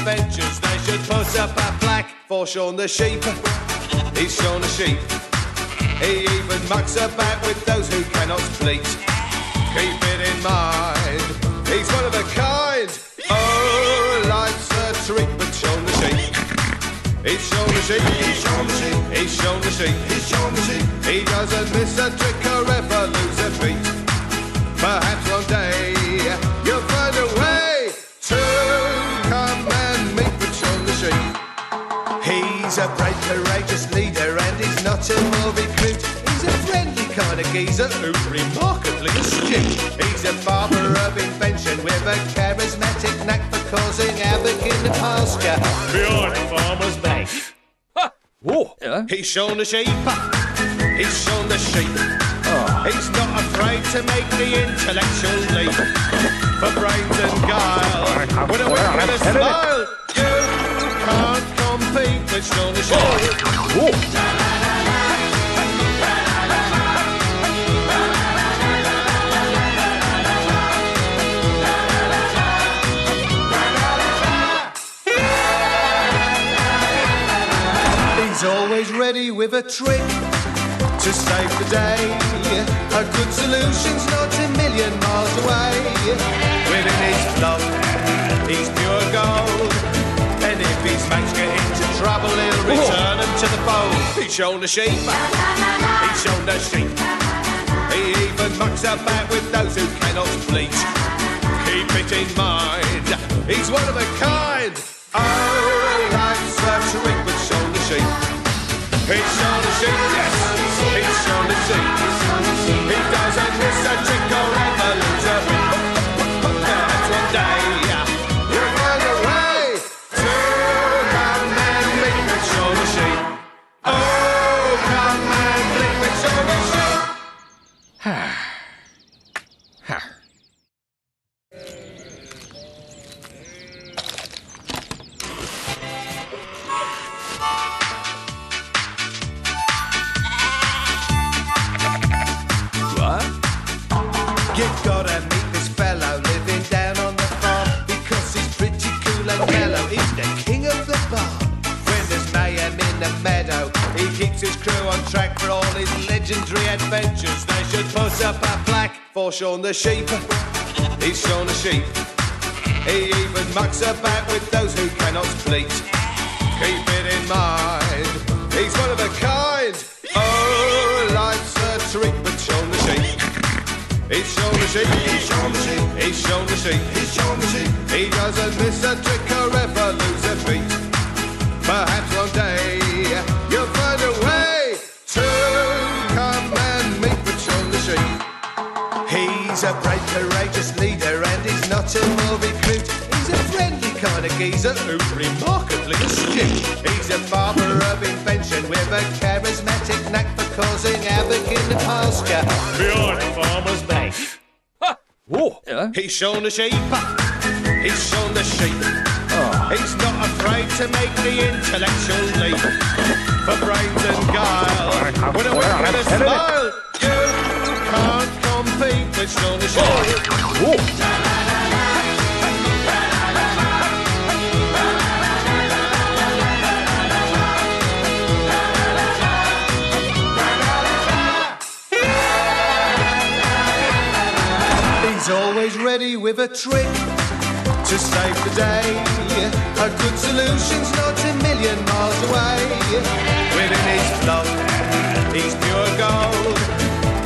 adventures. They should put up a plaque for Shaun the sheep. He's Shaun the sheep. He even mucks about with those who cannot bleat. Keep it in mind, he's one of a kind. Oh, life's a treat, but Shaun the sheep. He's Shaun the sheep. He's Shaun the sheep. He's Shaun the sheep. He's Shaun the sheep. He doesn't miss a trick or ever lose a beat. Perhaps one day you'll find a way to come and meet with Shaun the sheep. He's a brave, courageous leader, and he's not a more recruit. He's a friendly kind of geezer who's remarkably astute. He's a father of invention with a charismatic knack for causing havoc in the pasture behind the farmer's back. Whoa. Yeah. He's Shaun the sheep. He's Shaun the sheep. He's not afraid to make the intellectual leap. For brains and guile, with a wink and a smile, you can't compete with Shaun the sheep. He's always ready with a trick to save the day. A good solution's not a million miles away. Within his flock, he's pure gold. And if his mates get into trouble, he'll return them to the fold. He's Shaun the sheep. He's Shaun the sheep. He even mucks about with those who cannot bleat. Keep it in mind, he's one of a kind. Oh, life's a treat with Shaun the sheep. He's Shaun the sheep, yes, he's Shaun the sheep. He doesn't miss a trick or ever lose a beat. Perhaps one day you'll find a way to come and meet with Shaun the sheep. Oh, come and meet with Shaun the sheep. You've gotta meet this fellow living down on the farm, because he's pretty cool and mellow. He's the king of the bar. When there's mayhem in the meadow, he keeps his crew on track for all his legendary adventures. They should put up a plaque for Shaun the sheep. He's Shaun the sheep. He even mucks about with those who cannot bleat. Keep it in mind, he's one of a kind. Oh, life's a treat with Shaun the sheep. He's Shaun the sheep. He's Shaun the sheep. He's Shaun the sheep. He's Shaun the sheep. He doesn't miss a trick or ever lose a beat. Perhaps one day you'll find a way to come and meet with Shaun the sheep. He's a brave, courageous leader, and he's not a more recruit. He's a friendly kind of geezer who's remarkably astute. He's a father of invention with a charismatic knack for causing havoc in the pasture behind the farmer's back. Whoa. Yeah. He's Shaun the sheep. He's Shaun the sheep. He's not afraid to make the intellectual leap. For brains and guile, with a wink and a smile, you can't compete with Shaun the sheep. He's always ready with a trick to save the day. A good solution's not a million miles away. Within his flock, he's pure gold.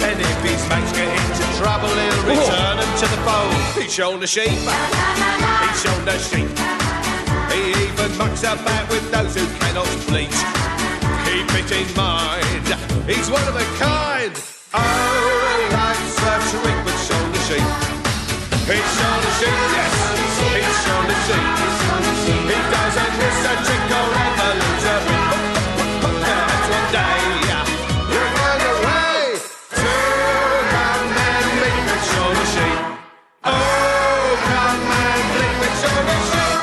And if his mates get into trouble, he'll return them to the fold. He's Shaun the sheep. He's Shaun the sheep. He even mucks about with those who cannot bleat. Keep it in mind, he's one of a kind. Oh, life's a treat with Shaun the sheep. He's Shaun the sheep, yes, he's Shaun the sheep. He doesn't miss a trick or ever lose a beat. Perhaps one day you'll find a way to come and meet with Shaun the sheep. Oh, come and meet with Shaun the sheep.